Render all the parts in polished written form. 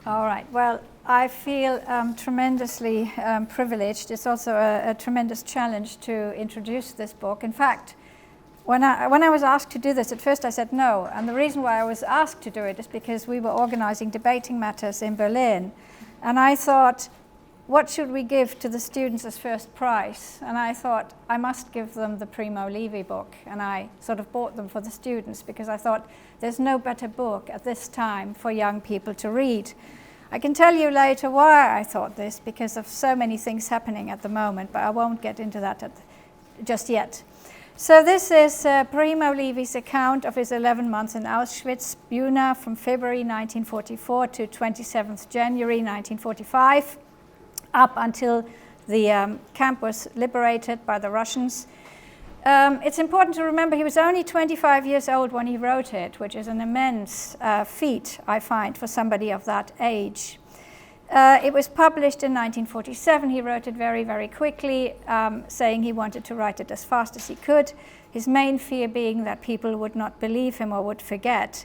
All right. Well, I feel tremendously privileged. It's also a tremendous challenge to introduce this book. In fact, when I was asked to do this, at first I said no. And the reason why I was asked to do it is because we were organizing debating matters in Berlin. And I thought, what should we give to the students as first prize? And I thought, I must give them the Primo Levi book. And I sort of bought them for the students because I thought there's no better book at this time for young people to read. I can tell you later why I thought this, because of so many things happening at the moment, but I won't get into that just yet. So this is Primo Levi's account of his 11 months in Auschwitz, Buna, from February 1944 to 27th January 1945, up until the camp was liberated by the Russians. It's important to remember he was only 25 years old when he wrote it, which is an immense feat, I find, for somebody of that age. It was published in 1947. He wrote it very, very quickly, saying he wanted to write it as fast as he could, his main fear being that people would not believe him or would forget.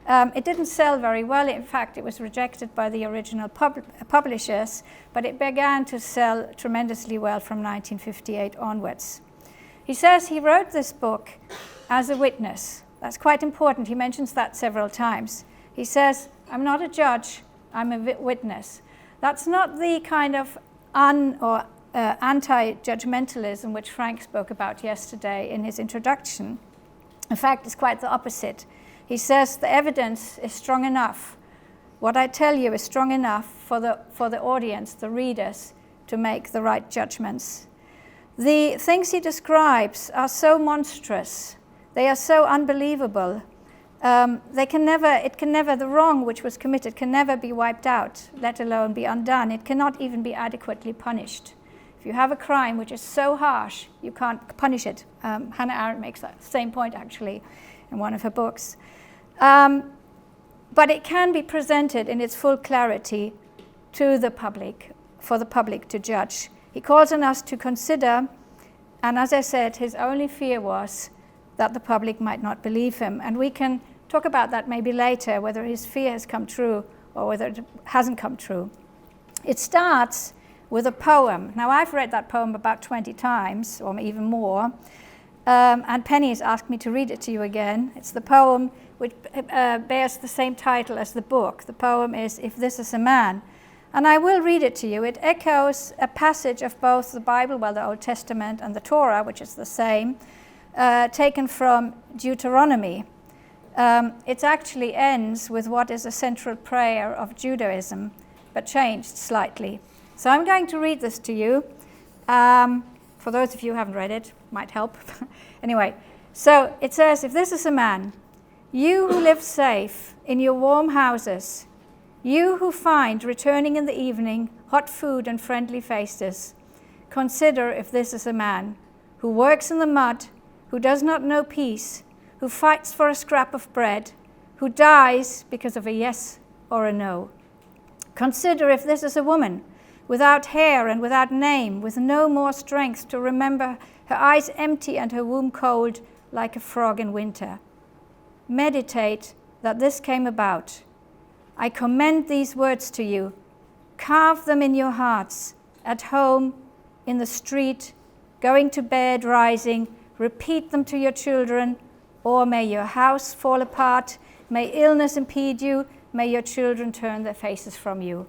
It didn't sell very well. In fact, it was rejected by the original publishers, but it began to sell tremendously well from 1958 onwards. He says he wrote this book as a witness. That's quite important. He mentions that several times. He says, I'm not a judge, I'm a witness. That's not the kind of anti-judgmentalism which Frank spoke about yesterday in his introduction. In fact, it's quite the opposite. He says the evidence is strong enough. What I tell you is strong enough for the audience, the readers, to make the right judgments. The things he describes are so monstrous. They are so unbelievable. The wrong which was committed can never be wiped out, let alone be undone. It cannot even be adequately punished. If you have a crime which is so harsh, you can't punish it. Hannah-Arendt makes that same point, actually, in one of her books. But it can be presented in its full clarity to the public, for the public to judge. He calls on us to consider, and as I said, his only fear was that the public might not believe him. And we can talk about that maybe later, whether his fear has come true or whether it hasn't come true. It starts with a poem. Now, I've read that poem about 20 times, or even more, and Penny has asked me to read it to you again. It's the poem which bears the same title as the book. The poem is If This Is a Man. And I will read it to you. It echoes a passage of both the Bible, well, the Old Testament, and the Torah, which is the same, taken from Deuteronomy. It actually ends with what is a central prayer of Judaism, but changed slightly. So I'm going to read this to you. For those of you who haven't read it, might help. Anyway, so it says, if this is a man, you who live safe in your warm houses, you who find, returning in the evening, hot food and friendly faces, consider if this is a man who works in the mud, who does not know peace, who fights for a scrap of bread, who dies because of a yes or a no. Consider if this is a woman, without hair and without name, with no more strength to remember, her eyes empty and her womb cold like a frog in winter. Meditate that this came about. I commend these words to you. Carve them in your hearts, at home, in the street, going to bed, rising. Repeat them to your children, or may your house fall apart, may illness impede you, may your children turn their faces from you.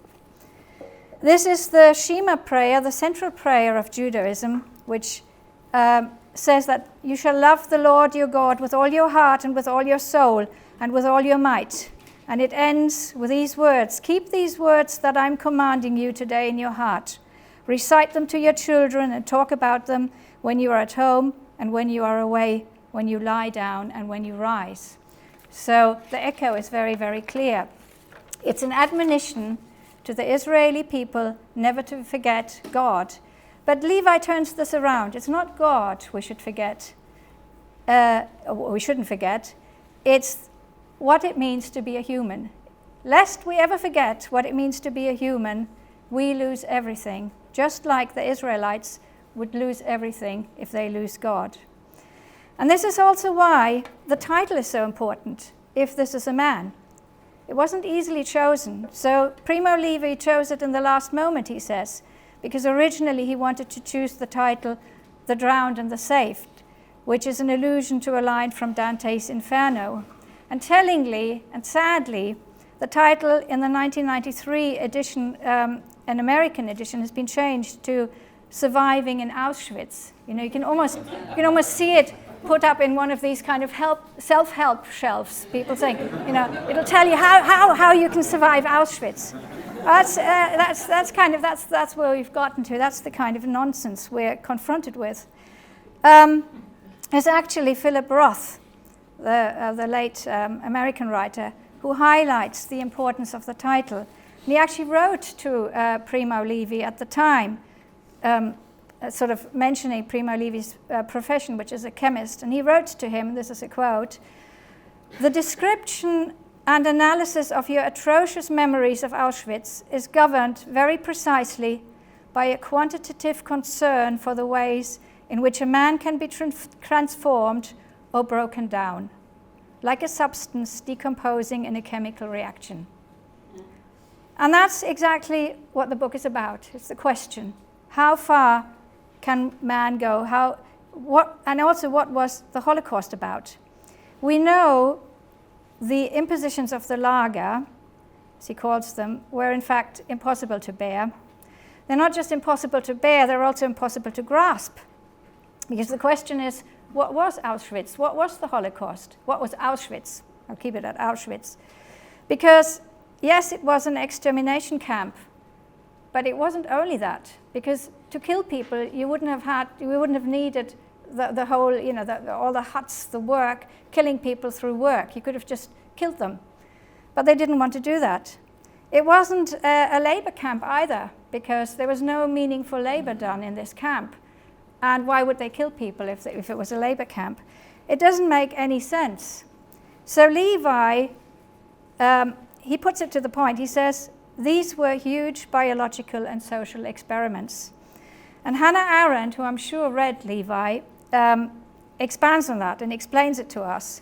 This is the Shema prayer, the central prayer of Judaism, which says that you shall love the Lord your God with all your heart and with all your soul and with all your might. And it ends with these words, keep these words that I'm commanding you today in your heart. Recite them to your children and talk about them when you are at home and when you are away, when you lie down and when you rise. So the echo is very, very clear. It's an admonition to the Israeli people never to forget God. But Levi turns this around. It's not God we should forget. We shouldn't forget. It's what it means to be a human. Lest we ever forget what it means to be a human, we lose everything, just like the Israelites would lose everything if they lose God. And this is also why the title is so important, If This Is a Man. It wasn't easily chosen. So Primo Levi chose it in the last moment, he says, because originally he wanted to choose the title The Drowned and the Saved, which is an allusion to a line from Dante's Inferno. And tellingly and sadly, the title in the 1993 edition, an American edition, has been changed to Surviving in Auschwitz. You can almost see it put up in one of these kind of self-help shelves. People saying, it'll tell you how you can survive Auschwitz. That's where we've gotten to. That's the kind of nonsense we're confronted with. There's actually Philip Roth, the late American writer, who highlights the importance of the title. And he actually wrote to Primo Levi at the time, sort of mentioning Primo Levi's profession, which is a chemist. And he wrote to him, this is a quote, "The description and analysis of your atrocious memories of Auschwitz is governed very precisely by a quantitative concern for the ways in which a man can be transformed or broken down, like a substance decomposing in a chemical reaction." And that's exactly what the book is about. It's the question, how far can man go? And also, what was the Holocaust about? We know the impositions of the Lager, as he calls them, were in fact impossible to bear. They're not just impossible to bear, they're also impossible to grasp. Because the question is, what was Auschwitz? What was the Holocaust? What was Auschwitz? I'll keep it at Auschwitz. Because, yes, it was an extermination camp, but it wasn't only that. Because to kill people, you wouldn't have needed the whole, all the huts, the work, killing people through work. You could have just killed them. But they didn't want to do that. It wasn't a labor camp either, because there was no meaningful labor done in this camp. And why would they kill people if it was a labor camp? It doesn't make any sense. So Levi, he puts it to the point. He says, these were huge biological and social experiments. And Hannah-Arendt, who I'm sure read Levi, expands on that and explains it to us.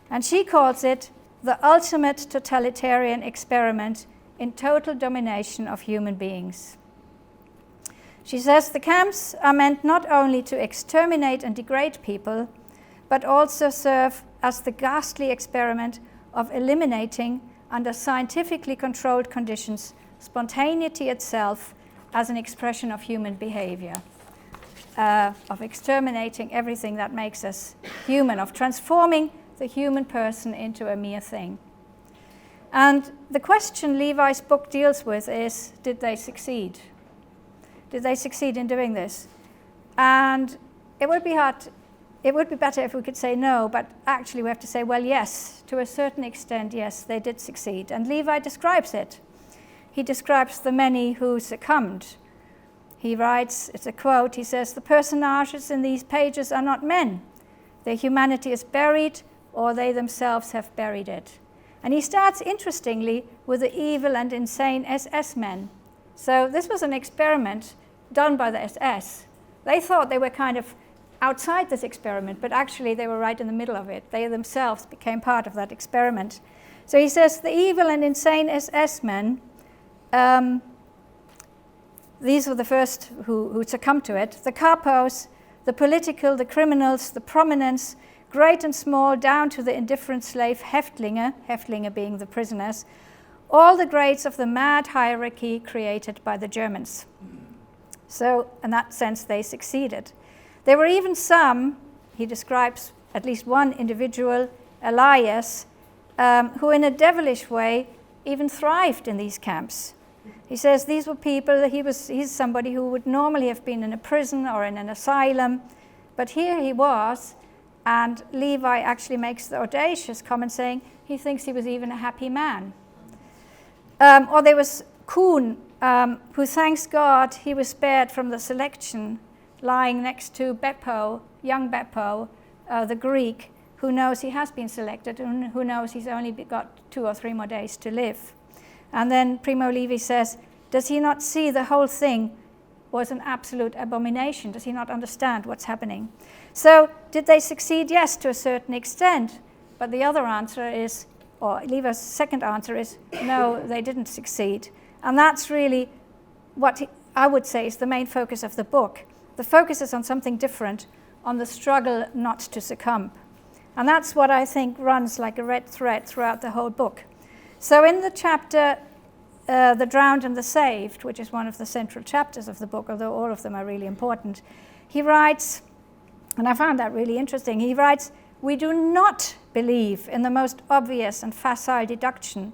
And she calls it the ultimate totalitarian experiment in total domination of human beings. She says the camps are meant not only to exterminate and degrade people, but also serve as the ghastly experiment of eliminating, under scientifically controlled conditions, spontaneity itself as an expression of human behavior, of exterminating everything that makes us human, of transforming the human person into a mere thing. And the question Levi's book deals with is, did they succeed? Did they succeed in doing this? And it would be better if we could say no, but actually we have to say, well, yes, to a certain extent, yes, they did succeed. And Levi describes it. He describes the many who succumbed. He writes, it's a quote, he says, "The personages in these pages are not men. Their humanity is buried, or they themselves have buried it." And he starts, interestingly, with the evil and insane SS men. So this was an experiment done by the SS. They thought they were kind of outside this experiment, but actually they were right in the middle of it. They themselves became part of that experiment. So he says the evil and insane SS men, these were the first who succumbed to it. The capos, the political, the criminals, the prominents, great and small, down to the indifferent slave Häftlinge being the prisoners, all the grades of the mad hierarchy created by the Germans. So in that sense, they succeeded. There were even some, he describes at least one individual, Elias, who in a devilish way even thrived in these camps. He says these were people, he's somebody who would normally have been in a prison or in an asylum, but here he was, and Levi actually makes the audacious comment saying he thinks he was even a happy man. Or there was Kuhn, who thanks God he was spared from the selection, lying next to Beppo, young Beppo, the Greek, who knows he has been selected and who knows he's only got 2 or 3 more days to live. And then Primo Levi says, does he not see the whole thing was an absolute abomination? Does he not understand what's happening? So did they succeed? Yes, to a certain extent. But the other answer is or Levi's second answer is, no, they didn't succeed. And that's really what I would say is the main focus of the book. The focus is on something different, on the struggle not to succumb. And that's what I think runs like a red thread throughout the whole book. So in the chapter, The Drowned and the Saved, which is one of the central chapters of the book, although all of them are really important, he writes, and I found that really interesting, he writes, "We do not believe in the most obvious and facile deduction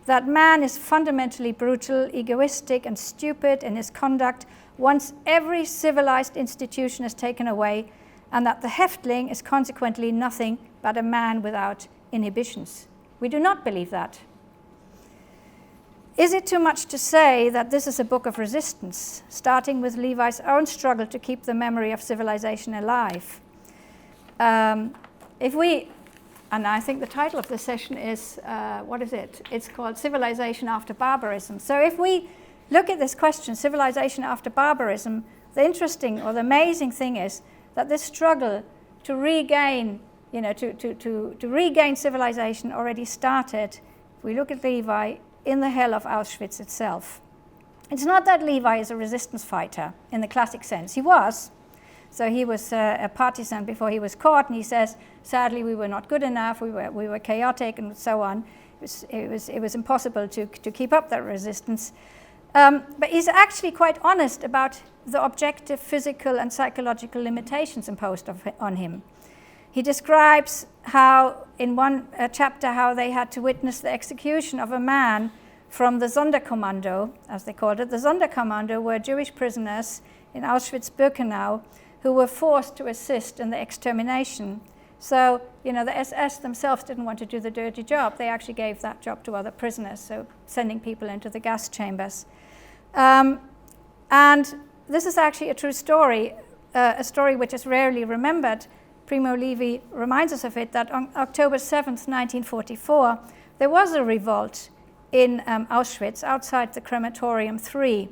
that man is fundamentally brutal, egoistic, and stupid in his conduct once every civilized institution is taken away, and that the Häftling is consequently nothing but a man without inhibitions." We do not believe that. Is it too much to say that this is a book of resistance, starting with Levi's own struggle to keep the memory of civilization alive? And I think the title of this session is, what is it? It's called Civilization After Barbarism. So if we look at this question, civilization after barbarism, the interesting or the amazing thing is that this struggle to regain, to regain civilization already started, if we look at Levi, in the hell of Auschwitz itself. It's not that Levi is a resistance fighter in the classic sense. He was. So he was a partisan before he was caught, and he says, sadly, we were not good enough, we were chaotic, and so on. It was impossible to keep up that resistance. But he's actually quite honest about the objective physical and psychological limitations imposed on him. He describes how, in one chapter, how they had to witness the execution of a man from the Sonderkommando, as they called it. The Sonderkommando were Jewish prisoners in Auschwitz-Birkenau who were forced to assist in the extermination. So, the SS themselves didn't want to do the dirty job. They actually gave that job to other prisoners, so sending people into the gas chambers. And this is actually a true story, a story which is rarely remembered. Primo Levi reminds us of it, that on October 7th, 1944, there was a revolt in Auschwitz, outside the crematorium 3.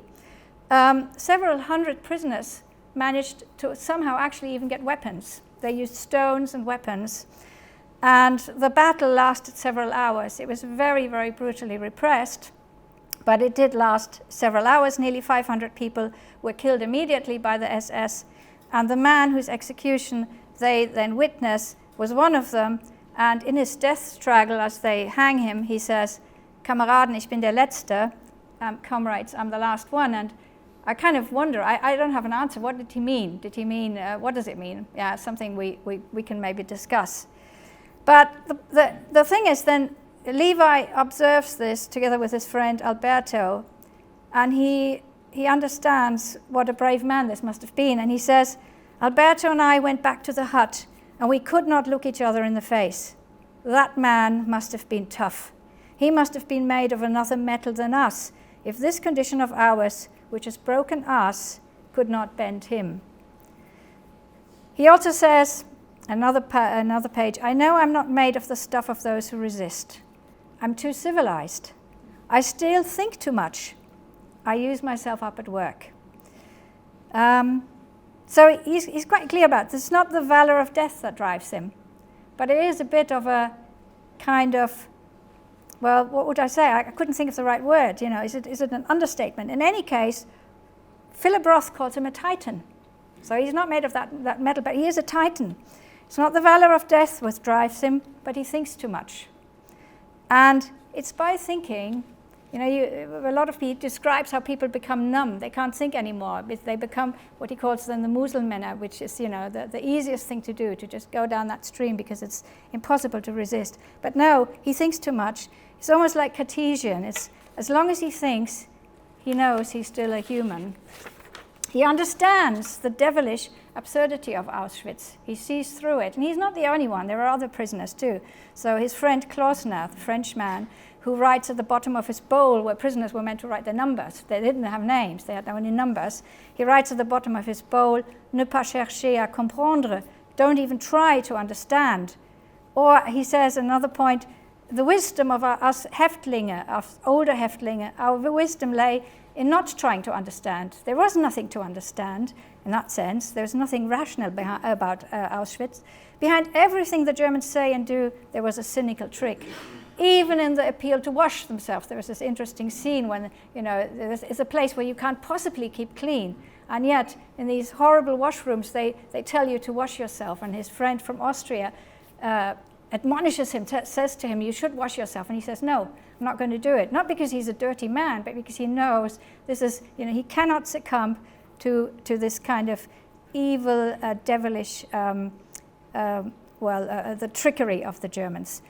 Several hundred prisoners managed to somehow actually even get weapons. They used stones and weapons. And the battle lasted several hours. It was very, very brutally repressed, but it did last several hours. Nearly 500 people were killed immediately by the SS. And the man whose execution they then witnessed was one of them. And in his death struggle, as they hang him, he says, "Kameraden, ich bin der Letzte," comrades, I'm the last one. And I kind of wonder, I don't have an answer. What did he mean? Did he mean, what does it mean? Yeah, something we can maybe discuss. But the thing is then, Levi observes this together with his friend Alberto, and he understands what a brave man this must have been. And he says, "Alberto and I went back to the hut, and we could not look each other in the face. That man must have been tough. He must have been made of another metal than us, if this condition of ours, which has broken us, could not bend him." He also says, another page, "I know I'm not made of the stuff of those who resist. I'm too civilized. I still think too much. I use myself up at work." So he's quite clear about this. It's not the valor of death that drives him, but it is a bit of a kind of, well, what would I say? I couldn't think of the right word. Is it an understatement? In any case, Philip Roth calls him a titan. So he's not made of that metal, but he is a titan. It's not the valor of death which drives him, but he thinks too much. And it's by thinking, a lot of people describes how people become numb. They can't think anymore. They become what he calls then the Muselmänner, which is, the easiest thing to do, to just go down that stream because it's impossible to resist. But no, he thinks too much. It's almost like Cartesian. It's as long as he thinks, he knows he's still a human. He understands the devilish absurdity of Auschwitz. He sees through it. And he's not the only one. There are other prisoners too. So his friend Klausner, the Frenchman, who writes at the bottom of his bowl where prisoners were meant to write their numbers. They didn't have names. They had only numbers. He writes at the bottom of his bowl, "Ne pas chercher à comprendre." Don't even try to understand. Or he says, another point, the wisdom of us Häftlinge, of older Häftlinge, our wisdom lay in not trying to understand. There was nothing to understand in that sense. There was nothing rational about Auschwitz. Behind everything the Germans say and do, there was a cynical trick. even in the appeal to wash themselves. There was this interesting scene when, it's a place where you can't possibly keep clean. And yet, in these horrible washrooms, they tell you to wash yourself. And his friend from Austria admonishes him, says to him, you should wash yourself. And he says, no, I'm not going to do it. Not because he's a dirty man, but because he knows this is, he cannot succumb to this kind of evil, devilish, the trickery of the Germans.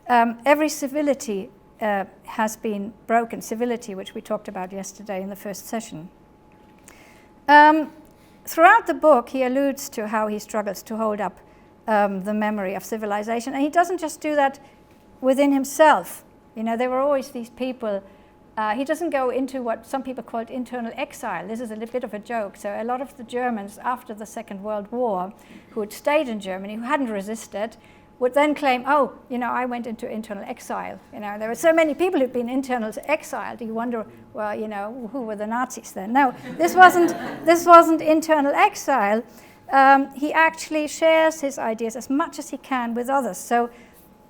Every civility has been broken, civility, which we talked about yesterday in the first session. Throughout the book, he alludes to how he struggles to hold up the memory of civilization. And he doesn't just do that within himself. There were always these people. He doesn't go into what some people called internal exile. This is a little bit of a joke. So a lot of the Germans after the Second World War who had stayed in Germany, who hadn't resisted, would then claim, I went into internal exile. There were so many people who'd been internal exile. You wonder, who were the Nazis then? No, this wasn't internal exile. He actually shares his ideas as much as he can with others. So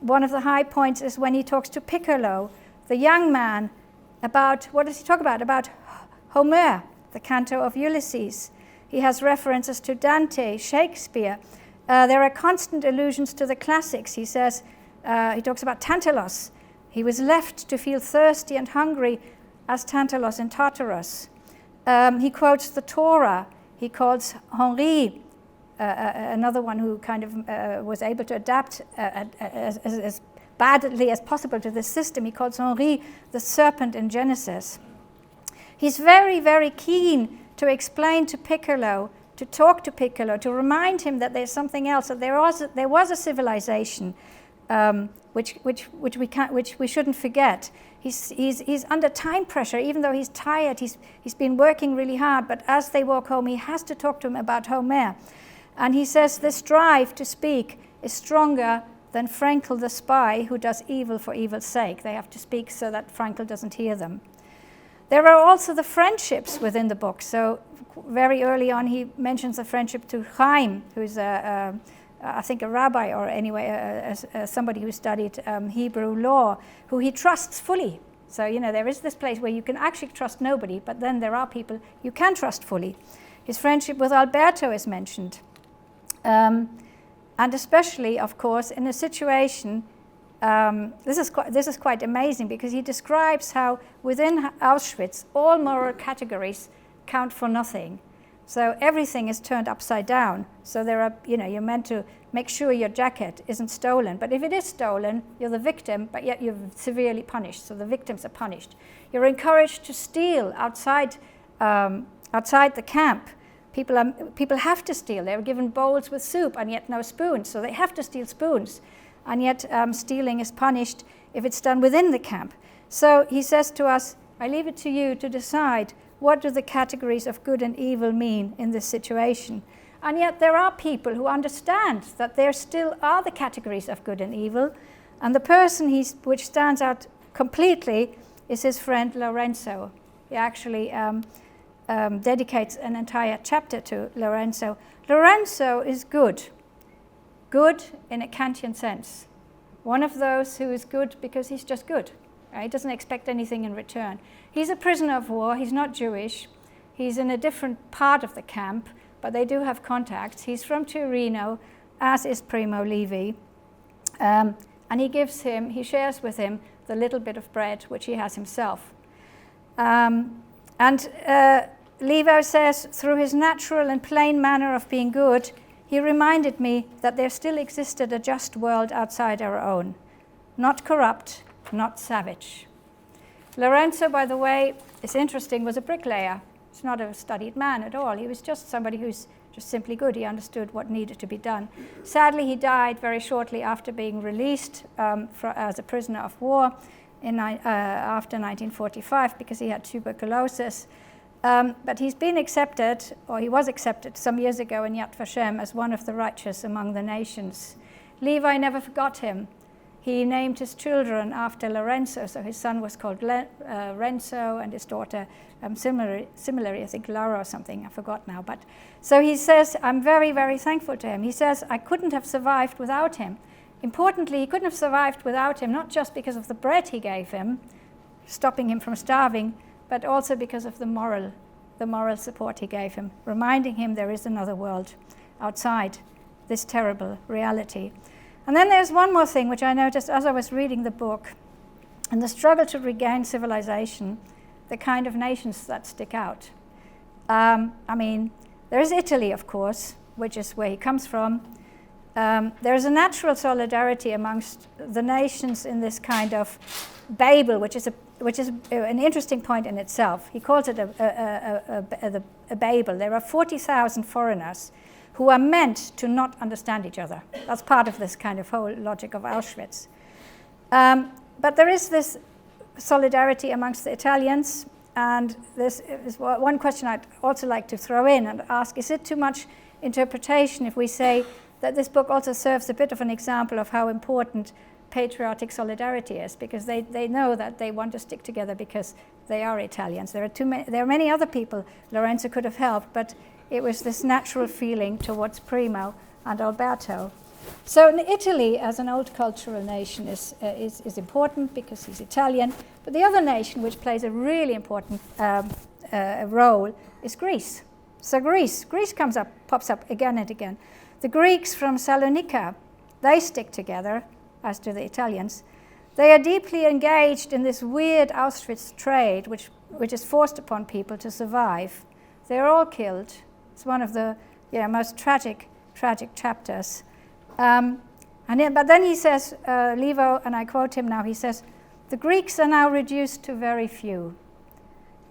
one of the high points is when he talks to Piccolo, the young man, about, what does he talk about? About Homer, the canto of Ulysses. He has references to Dante, Shakespeare. There are constant allusions to the classics. He says, he talks about Tantalos. He was left to feel thirsty and hungry as Tantalos in Tartarus. He quotes the Torah. He calls Henri, another one who kind of was able to adapt as badly as possible to this system. He calls Henri the serpent in Genesis. He's very, very keen to explain to Piccolo, to talk to Piccolo, to remind him that there's something else, that there was a civilization which we shouldn't forget. He's under time pressure, even though he's tired. He's been working really hard, but as they walk home, he has to talk to him about Homer. And he says this drive to speak is stronger than Frankl the spy who does evil for evil's sake. They have to speak so that Frankl doesn't hear them. There are also the friendships within the book. So very early on he mentions a friendship to Chaim, who's I think a rabbi, or anyway somebody who studied Hebrew law, who he trusts fully. So there is this place where you can actually trust nobody, but then there are people you can trust fully. His friendship with Alberto is mentioned. And especially, of course, in a situation, this is quite amazing, because he describes how within Auschwitz all moral categories count for nothing. So everything is turned upside down. So there are, you're meant to make sure your jacket isn't stolen. But if it is stolen, you're the victim, but yet you're severely punished. So the victims are punished. You're encouraged to steal outside the camp. People have to steal. They're given bowls with soup and yet no spoons, so they have to steal spoons. And yet stealing is punished if it's done within the camp. So he says to us, I leave it to you to decide what do the categories of good and evil mean in this situation. And yet there are people who understand that there still are the categories of good and evil. And the person which stands out completely is his friend Lorenzo. He actually dedicates an entire chapter to Lorenzo. Lorenzo is good in a Kantian sense. One of those who is good because he's just good. Right? He doesn't expect anything in return. He's a prisoner of war. He's not Jewish. He's in a different part of the camp, but they do have contacts. He's from Torino, as is Primo Levi. And he shares with him the little bit of bread which he has himself. Levi says, through his natural and plain manner of being good, he reminded me that there still existed a just world outside our own, not corrupt, not savage. Lorenzo, by the way, is interesting, was a bricklayer. He's not a studied man at all. He was just somebody who's just simply good. He understood what needed to be done. Sadly, he died very shortly after being released as a prisoner of war after 1945 because he had tuberculosis. But he's been accepted, or he was accepted some years ago in Yad Vashem as one of the righteous among the nations. Levi never forgot him. He named his children after Lorenzo, so his son was called Renzo, and his daughter similarly, I think Lara or something, I forgot now. But so he says, I'm very, very thankful to him. He says, I couldn't have survived without him. Importantly, he couldn't have survived without him, not just because of the bread he gave him, stopping him from starving, but also because of the moral support he gave him, reminding him there is another world outside this terrible reality. And then there's one more thing which I noticed as I was reading the book. In the struggle to regain civilization, the kind of nations that stick out. I mean, there is Italy, of course, which is where he comes from. There is a natural solidarity amongst the nations in this kind of Babel, which is an interesting point in itself. He calls it a Babel. There are 40,000 foreigners who are meant to not understand each other. That's part of this kind of whole logic of Auschwitz. But there is this solidarity amongst the Italians, and this is one question I'd also like to throw in and ask, is it too much interpretation if we say that this book also serves a bit of an example of how important patriotic solidarity is, because they know that they want to stick together because they are Italians. There are many other people Lorenzo could have helped, but it was this natural feeling towards Primo and Alberto. So in Italy, as an old cultural nation, is important because he's Italian. But the other nation which plays a really important role is Greece. So Greece pops up again and again. The Greeks from Salonika, they stick together, as do the Italians. They are deeply engaged in this weird Auschwitz trade, which is forced upon people to survive. They're all killed. It's one of the most tragic chapters. But then he says, Levo, and I quote him now, he says, "The Greeks are now reduced to very few.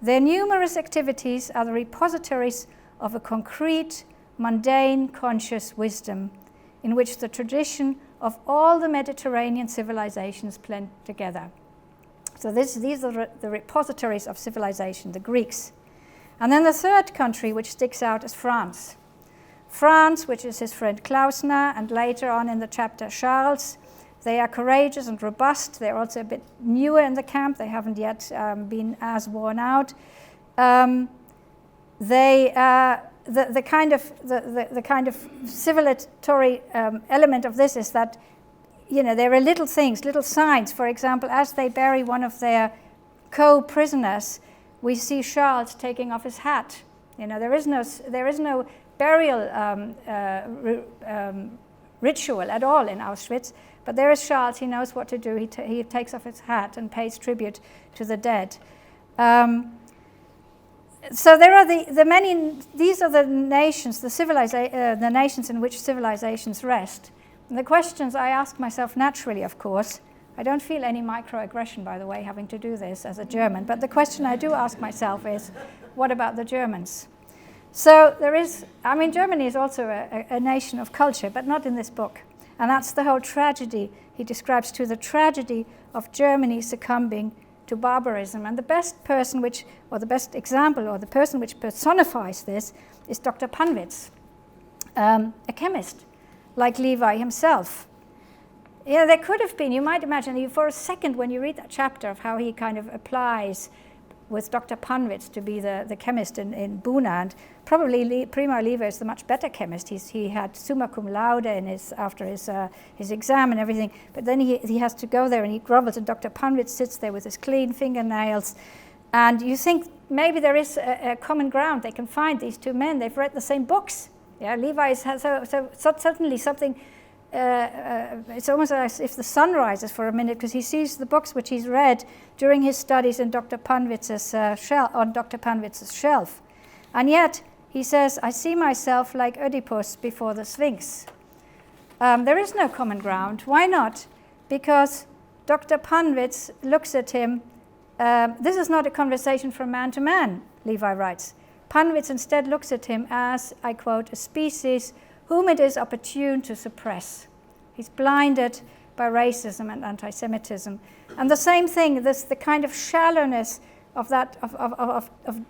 Their numerous activities are the repositories of a concrete, mundane, conscious wisdom in which the tradition of all the Mediterranean civilizations blend together." So these are the repositories of civilization, the Greeks. And then the third country which sticks out is France. France, which is his friend Klausner, and later on in the chapter Charles. They are courageous and robust. They're also a bit newer in the camp. They haven't yet been as worn out. The kind of civilizatory element of this is that, there are little things, little signs. For example, as they bury one of their co-prisoners, we see Charles taking off his hat. There is no burial ritual at all in Auschwitz, but there is Charles. He knows what to do. He takes off his hat and pays tribute to the dead. So there are the many. These are the nations, the nations in which civilizations rest. And the questions I ask myself naturally, of course. I don't feel any microaggression, by the way, having to do this as a German. But the question I do ask myself is, what about the Germans? So Germany is also a nation of culture, but not in this book. And that's the whole tragedy he describes, the tragedy of Germany succumbing to barbarism. And the best person the best example, or the person which personifies this, is Dr. Panwitz, a chemist, like Levi himself. There could have been, you might imagine, for a second when you read that chapter of how he kind of applies with Dr. Panwitz to be the chemist in Buna, and probably Primo Levi is the much better chemist. He had summa cum laude after his exam and everything, but then he has to go there and he grovels, and Dr. Panwitz sits there with his clean fingernails, and you think maybe there is a common ground they can find, these two men. They've read the same books. Levi has so suddenly something. It's almost as if the sun rises for a minute, because he sees the books which he's read during his studies in Dr. Panwitz's on Dr. Panwitz's shelf. And yet, he says, "I see myself like Oedipus before the Sphinx." There is no common ground. Why not? Because Dr. Panwitz looks at him. This is not a conversation from man to man, Levi writes. Panwitz instead looks at him as, I quote, "a species whom it is opportune to suppress." He's blinded by racism and anti-Semitism. And the same thing, the kind of shallowness of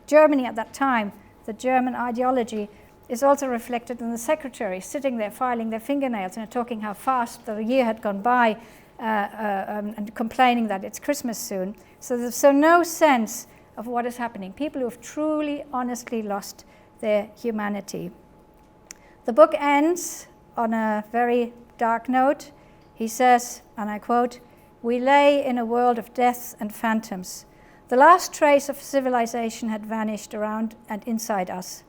Germany at that time, the German ideology, is also reflected in the secretaries sitting there filing their fingernails and talking how fast the year had gone by and complaining that it's Christmas soon. So no sense of what is happening. People who have truly, honestly lost their humanity. The book ends on a very dark note. He says, and I quote, "We lay in a world of death and phantoms. The last trace of civilization had vanished around and inside us.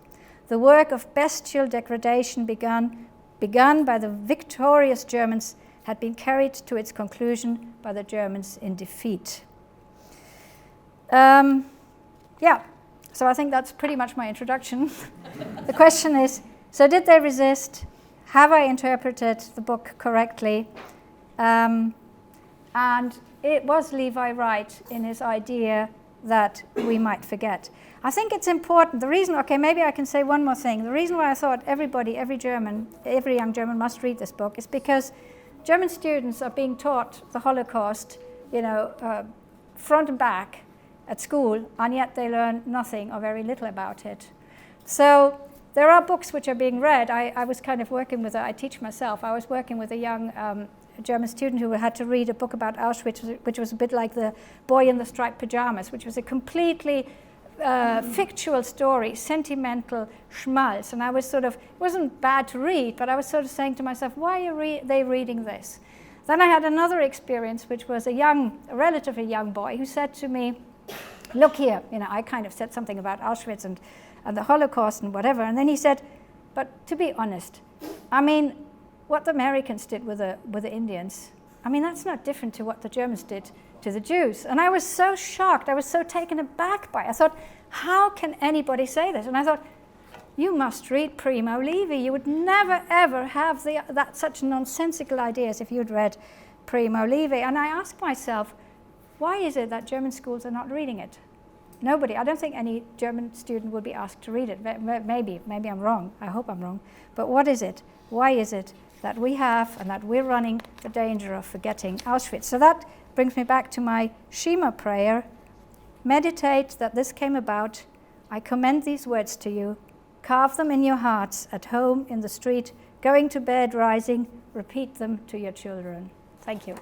The work of bestial degradation begun by the victorious Germans had been carried to its conclusion by the Germans in defeat." Yeah, so I think that's pretty much my introduction. The question is, so did they resist? Have I interpreted the book correctly? And was Levi right in his idea that we might forget? I think it's important. The reason, okay, maybe I can say one more thing. The reason why I thought every young German must read this book is because German students are being taught the Holocaust, front and back at school, and yet they learn nothing or very little about it. So there are books which are being read. I was kind of working with, I teach myself, I was working with a young German student who had to read a book about Auschwitz, which was a bit like The Boy in the Striped Pajamas, which was a completely fictional story, sentimental schmaltz. And I was it wasn't bad to read, but I was sort of saying to myself, why are they reading this? Then I had another experience, which was a relatively young boy who said to me, look here, I kind of said something about Auschwitz and the Holocaust and whatever. And then he said, but to be honest, what the Americans did with the Indians, that's not different to what the Germans did to the Jews. And I was so shocked. I was so taken aback by it. I thought, how can anybody say this? And I thought, you must read Primo Levi. You would never, ever have such nonsensical ideas if you'd read Primo Levi. And I asked myself, why is it that German schools are not reading it? Nobody. I don't think any German student would be asked to read it. Maybe I'm wrong. I hope I'm wrong. But what is it? Why is it that we have and that we're running the danger of forgetting Auschwitz? So that brings me back to my Shema prayer. Meditate that this came about. I commend these words to you. Carve them in your hearts, at home, in the street, going to bed, rising. Repeat them to your children. Thank you.